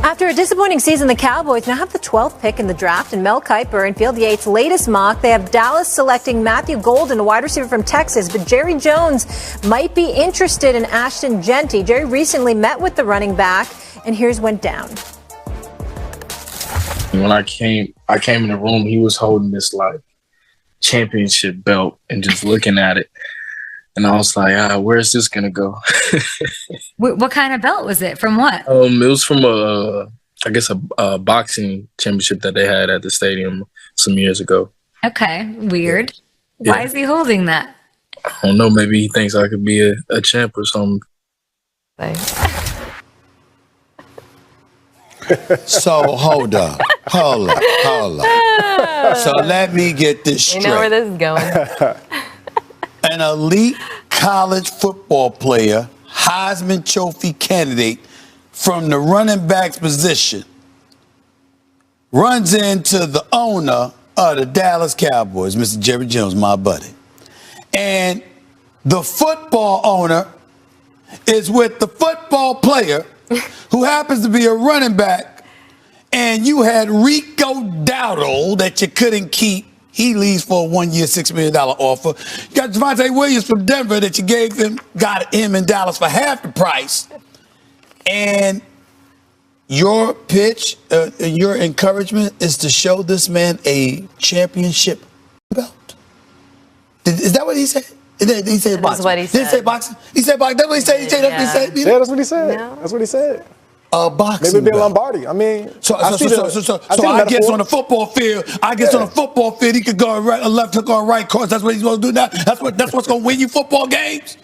After a disappointing season, the Cowboys now have the 12th pick in the draft, and Mel Kiper in Field Yates' latest mock, they have Dallas selecting Matthew Golden, a wide receiver from Texas, but Jerry Jones might be interested in Ashton Jeanty. Jerry recently met with the running back, and here's what went down. When I came in the room, he was holding this like championship belt and just looking at it. And I was like, where's this going to go? What kind of belt was it? From what? It was from a boxing championship that they had at the stadium some years ago. Okay, weird. Yeah. Why is he holding that? I don't know. Maybe he thinks I could be a champ or something. So hold up. So let me get this straight. You know where this is going. An elite college football player, Heisman Trophy candidate from the running back's position, runs into the owner of the Dallas Cowboys, Mr. Jerry Jones, my buddy. And the football owner is with the football player who happens to be a running back, and you had Rico Dowdle that you couldn't keep. He leaves for a 1-year, $6 million offer. You got Javonte Williams from Denver that you got him in Dallas for half the price. And your pitch, your encouragement is to show this man a championship belt. Is that what he said? He said boxing. What he said. Did he say boxing? He said boxing. That's what he said. He said that's what he said. Yeah, that's what he said. No. That's what he said. Boxing. Maybe be belt. Lombardi. I mean, So I guess on the football field, on the football field, he could go right, left hook or right course. That's what he's going to do now. That's what's going to win you football games.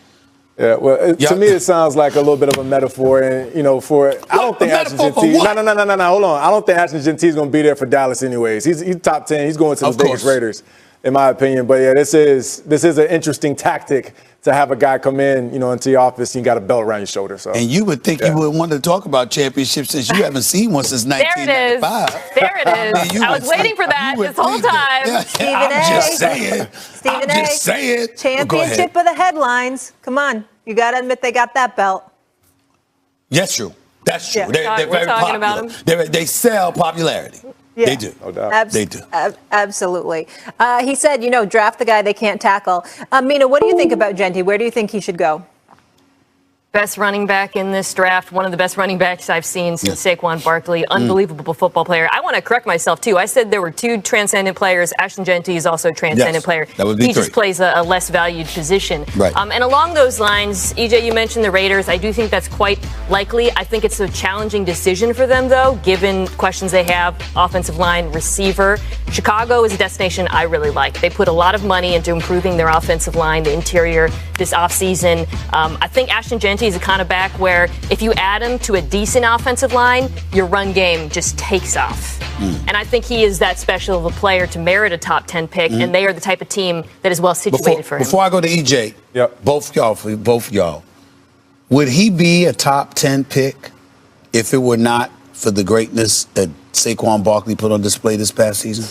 Yeah, well, to me, it sounds like a little bit of a metaphor, and I don't think Ashton Jeanty. No, hold on. I don't think Ashton Jeanty is going to be there for Dallas anyways. He's top 10. He's going to the Vegas Raiders, in my opinion. But yeah, this is an interesting tactic to have a guy come in, into your office and you got a belt around your shoulder. So. And you would think you would want to talk about championships since you haven't seen one since 1995. There it is. I was waiting for that this whole time. Stephen A. Just saying. Championship of the headlines. Come on. You got to admit they got that belt. Yes, true. That's true. Yeah. They're very talking popular. about them. They sell popularity. Yeah. They do. No doubt. They do. Absolutely. He said, draft the guy they can't tackle. Mina, what do you think about Jeanty? Where do you think he should go? Best running back in this draft, one of the best running backs I've seen since Saquon Barkley. Unbelievable football player. I want to correct myself, too. I said there were two transcendent players. Ashton Jeanty is also a transcendent player. That would be he three. just plays a less valued position. Right. And along those lines, EJ, you mentioned the Raiders. I do think that's quite likely. I think it's a challenging decision for them, though, given questions they have, offensive line, receiver. Chicago is a destination I really like. They put a lot of money into improving their offensive line, the interior, this offseason. I think Ashton Jeanty is a kind of back where if you add him to a decent offensive line, your run game just takes off. And I think he is that special of a player to merit a top 10 pick, and they are the type of team that is well situated for him. Before I go to EJ, both y'all, would he be a top 10 pick if it were not for the greatness that Saquon Barkley put on display this past season?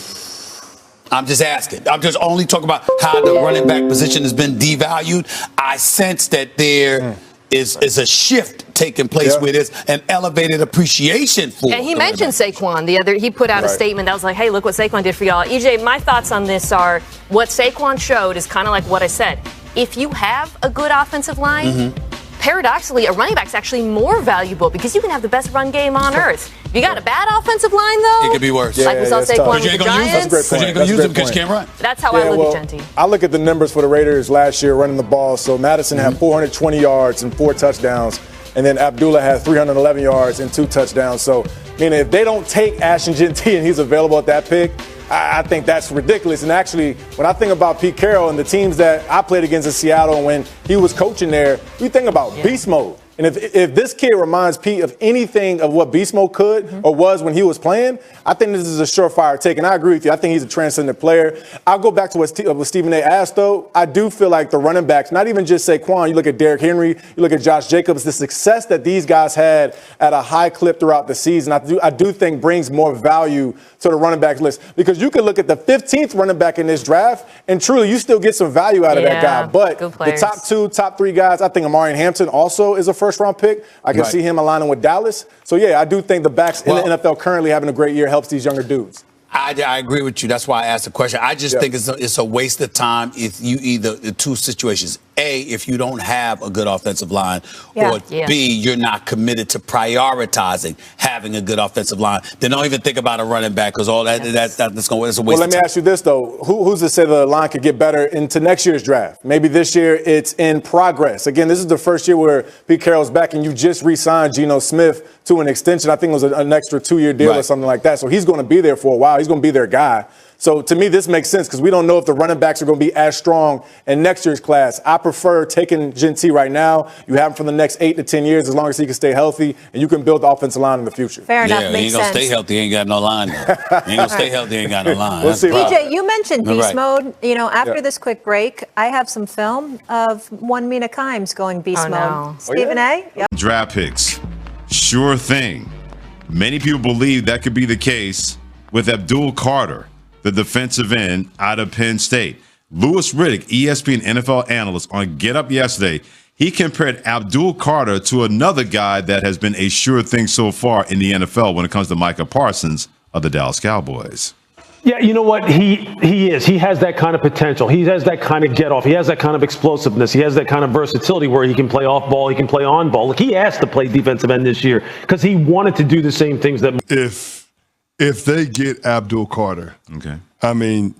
I'm just asking. I'm just only talking about how the running back position has been devalued. I sense that there is a shift taking place with this, an elevated appreciation for. And he mentioned Saquon he put out a statement that was like, hey, look what Saquon did for y'all. EJ, my thoughts on this are what Saquon showed is kind of like what I said. If you have a good offensive line, paradoxically, a running back's actually more valuable because you can have the best run game on earth. If you got a bad offensive line, though, it could be worse. Like we saw Saquon with the Giants. Because you ain't going to use him because you can't run. That's how I look at Jeanty. I look at the numbers for the Raiders last year running the ball. So Madison had 420 yards and 4 touchdowns. And then Abdullah had 311 yards and 2 touchdowns. So, meaning if they don't take Ashton Jeanty and he's available at that pick, I think that's ridiculous. And actually, when I think about Pete Carroll and the teams that I played against in Seattle when he was coaching there, we think about beast mode. And if this kid reminds Pete of anything of what Beast Mode could or was when he was playing, I think this is a surefire take. And I agree with you. I think he's a transcendent player. I'll go back to what Stephen A. asked, though. I do feel like the running backs, not even just Saquon, you look at Derrick Henry, you look at Josh Jacobs, the success that these guys had at a high clip throughout the season, I do think brings more value to the running back list. Because you could look at the 15th running back in this draft, and truly you still get some value out of that guy. But the top 2, top 3 guys, I think Amari Hampton also is a first-round pick. I can see him aligning with Dallas. So, yeah, I do think the backs in the NFL currently having a great year helps these younger dudes. I agree with you. That's why I asked the question. I just think it's a waste of time if you either the two situations. A, if you don't have a good offensive line, or B, you're not committed to prioritizing having a good offensive line. Then don't even think about a running back because all that's going to it's a waste of time. Well, let me ask you this, though. Who's to say the line could get better into next year's draft? Maybe this year it's in progress. Again, this is the first year where Pete Carroll's back and you just re-signed Geno Smith to an extension. I think it was an extra 2-year deal or something like that. So he's going to be there for a while. He's going to be their guy. So to me, this makes sense because we don't know if the running backs are going to be as strong in next year's class. I prefer taking Jeanty right now. You have him for the next 8 to 10 years as long as he can stay healthy and you can build the offensive line in the future. Fair enough. Yeah, makes he ain't going to sense. stay healthy. He ain't got no line. He ain't going to stay healthy. He ain't got no line. We'll see. DJ, you mentioned beast mode. You know, after this quick break, I have some film of one Mina Kimes going beast mode. Stephen A? Yep. Draft picks. Sure thing. Many people believe that could be the case with Abdul Carter, the defensive end out of Penn State. Louis Riddick, ESPN NFL analyst, on Get Up yesterday, he compared Abdul Carter to another guy that has been a sure thing so far in the NFL when it comes to Micah Parsons of the Dallas Cowboys. Yeah, you know what? He is. He has that kind of potential. He has that kind of get off. He has that kind of explosiveness. He has that kind of versatility where he can play off ball. He can play on ball. Like he asked to play defensive end this year because he wanted to do the same things that. If they get Abdul Carter, okay, I mean,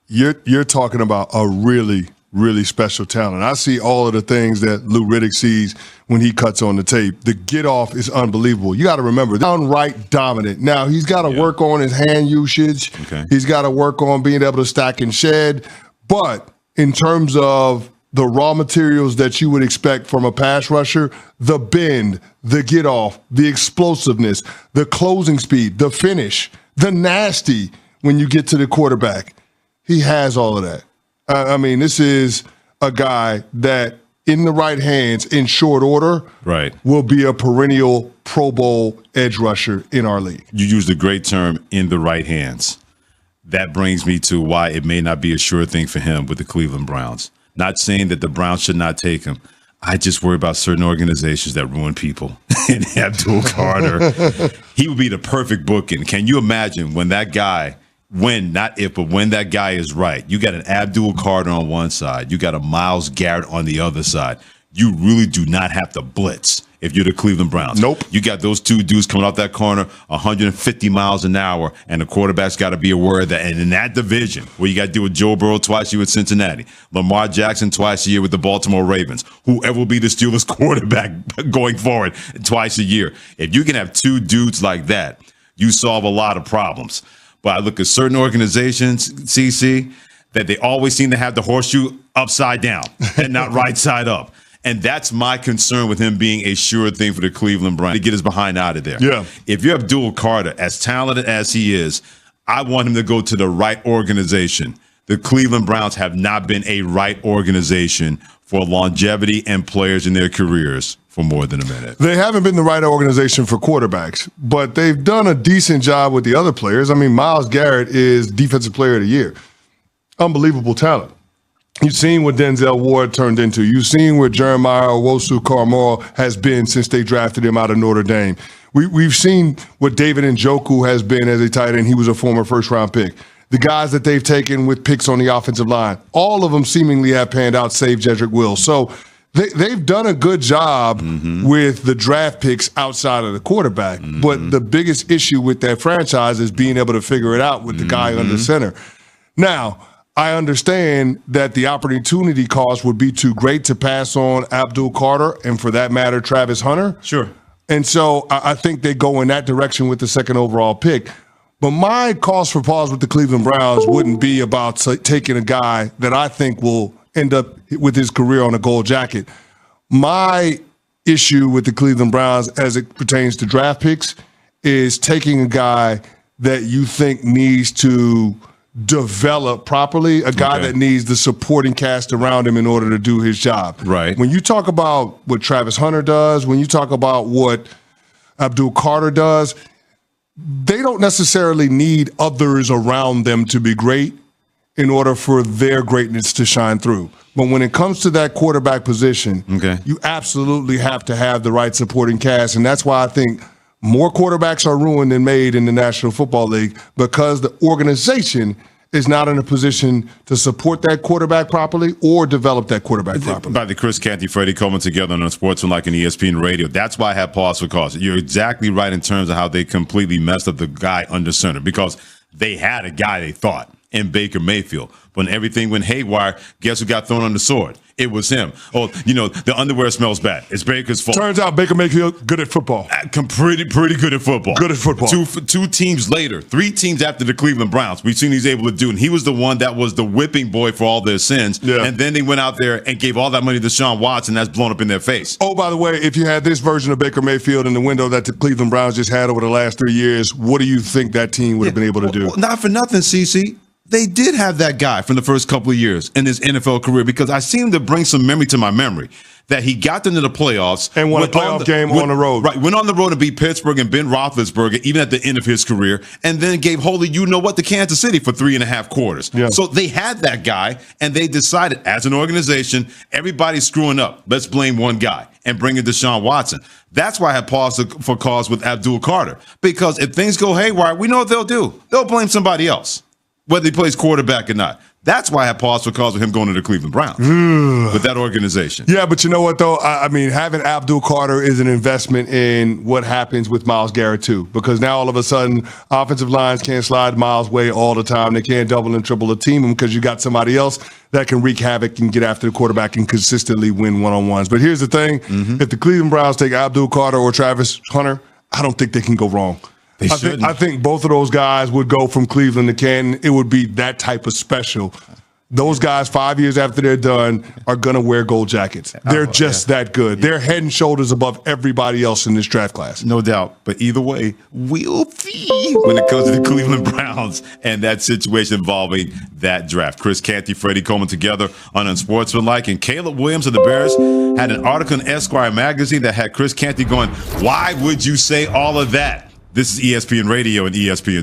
you're talking about a really, really special talent. I see all of the things that Lou Riddick sees when he cuts on the tape. The get off is unbelievable. You got to remember, downright dominant. Now, he's got to work on his hand usage. Okay. He's got to work on being able to stack and shed. But in terms of the raw materials that you would expect from a pass rusher, the bend, the get off, the explosiveness, the closing speed, the finish, the nasty when you get to the quarterback. He has all of that. I mean, this is a guy that in the right hands, in short order, will be a perennial Pro Bowl edge rusher in our league. You used a great term, in the right hands. That brings me to why it may not be a sure thing for him with the Cleveland Browns. Not saying that the Browns should not take him. I just worry about certain organizations that ruin people. And Abdul Carter, he would be the perfect booking. Can you imagine when that guy, when that guy is right, you got an Abdul Carter on one side, you got a Myles Garrett on the other side. You really do not have to blitz if you're the Cleveland Browns. Nope. You got those two dudes coming off that corner 150 miles an hour, and the quarterback's got to be aware of that. And in that division, where you got to deal with Joe Burrow twice a year with Cincinnati, Lamar Jackson twice a year with the Baltimore Ravens, whoever will be the Steelers quarterback going forward twice a year. If you can have two dudes like that, you solve a lot of problems. But I look at certain organizations, CC, that they always seem to have the horseshoe upside down and not right side up. And that's my concern with him being a sure thing for the Cleveland Browns, to get his behind out of there. Yeah. If you're Abdul Carter, as talented as he is, I want him to go to the right organization. The Cleveland Browns have not been a right organization for longevity and players in their careers for more than a minute. They haven't been the right organization for quarterbacks, but they've done a decent job with the other players. I mean, Myles Garrett is Defensive Player of the Year. Unbelievable talent. You've seen what Denzel Ward turned into. You've seen what Jeremiah Owusu-Koramoah has been since they drafted him out of Notre Dame. We've seen what David Njoku has been as a tight end. He was a former first-round pick. The guys that they've taken with picks on the offensive line, all of them seemingly have panned out, save Jedrick Wills. So they've done a good job with the draft picks outside of the quarterback. But the biggest issue with that franchise is being able to figure it out with the guy under center. Now, I understand that the opportunity cost would be too great to pass on Abdul Carter and, for that matter, Travis Hunter. Sure. And so I think they go in that direction with the second overall pick. But my cause for pause with the Cleveland Browns wouldn't be about taking a guy that I think will end up with his career on a gold jacket. My issue with the Cleveland Browns as it pertains to draft picks is taking a guy that you think needs to develop properly, a guy that needs the supporting cast around him in order to do his job. Right. When you talk about what Travis Hunter does, when you talk about what Abdul Carter does, they don't necessarily need others around them to be great. in order for their greatness to shine through. But when it comes to that quarterback position, you absolutely have to have the right supporting cast. And that's why I think more quarterbacks are ruined than made in the National Football League, because the organization is not in a position to support that quarterback properly or develop that quarterback properly. By the Chris Canty, Freddie Coleman together on Sportsman an ESPN radio. That's why I had pause for cause. You're exactly right in terms of how they completely messed up the guy under center, because they had a guy they thought in Baker Mayfield. When everything went haywire, guess who got thrown on the sword? It was him. Oh, the underwear smells bad. It's Baker's fault. Turns out Baker Mayfield good at football. Pretty good at football. Good at football. Two teams later, 3 teams after the Cleveland Browns, we've seen he's able to do. And he was the one that was the whipping boy for all their sins. Yeah. And then they went out there and gave all that money to Deshaun Watson. That's blown up in their face. Oh, by the way, if you had this version of Baker Mayfield in the window that the Cleveland Browns just had over the last 3 years, what do you think that team would have been able to do? Well, not for nothing, CC. They did have that guy from the first couple of years in his NFL career, because I seem to bring some memory to my memory that he got them to the playoffs and won a playoff game on the road. Right, went on the road to beat Pittsburgh and Ben Roethlisberger, even at the end of his career, and then gave to Kansas City for 3.5 quarters. Yeah. So they had that guy, and they decided as an organization, everybody's screwing up. Let's blame one guy and bring in Deshaun Watson. That's why I had pause for cause with Abdul Carter, because if things go haywire, we know what they'll do. They'll blame somebody else, whether he plays quarterback or not. That's why I had pause for cause with him going to the Cleveland Browns with that organization. Yeah, but you know what, though? I mean, having Abdul Carter is an investment in what happens with Myles Garrett, too, because now all of a sudden offensive lines can't slide Myles' way all the time. They can't double and triple the team him because you got somebody else that can wreak havoc and get after the quarterback and consistently win one-on-ones. But here's the thing. If the Cleveland Browns take Abdul Carter or Travis Hunter, I don't think they can go wrong. I think both of those guys would go from Cleveland to Canton. It would be that type of special. Those guys, 5 years after they're done, are going to wear gold jackets. They're just that good. They're head and shoulders above everybody else in this draft class. No doubt. But either way, we'll see when it comes to the Cleveland Browns and that situation involving that draft. Chris Canty, Freddie Coleman together on Unsportsmanlike. And Caleb Williams of the Bears had an article in Esquire magazine that had Chris Canty going, "Why would you say all of that?" This is ESPN Radio and ESPN.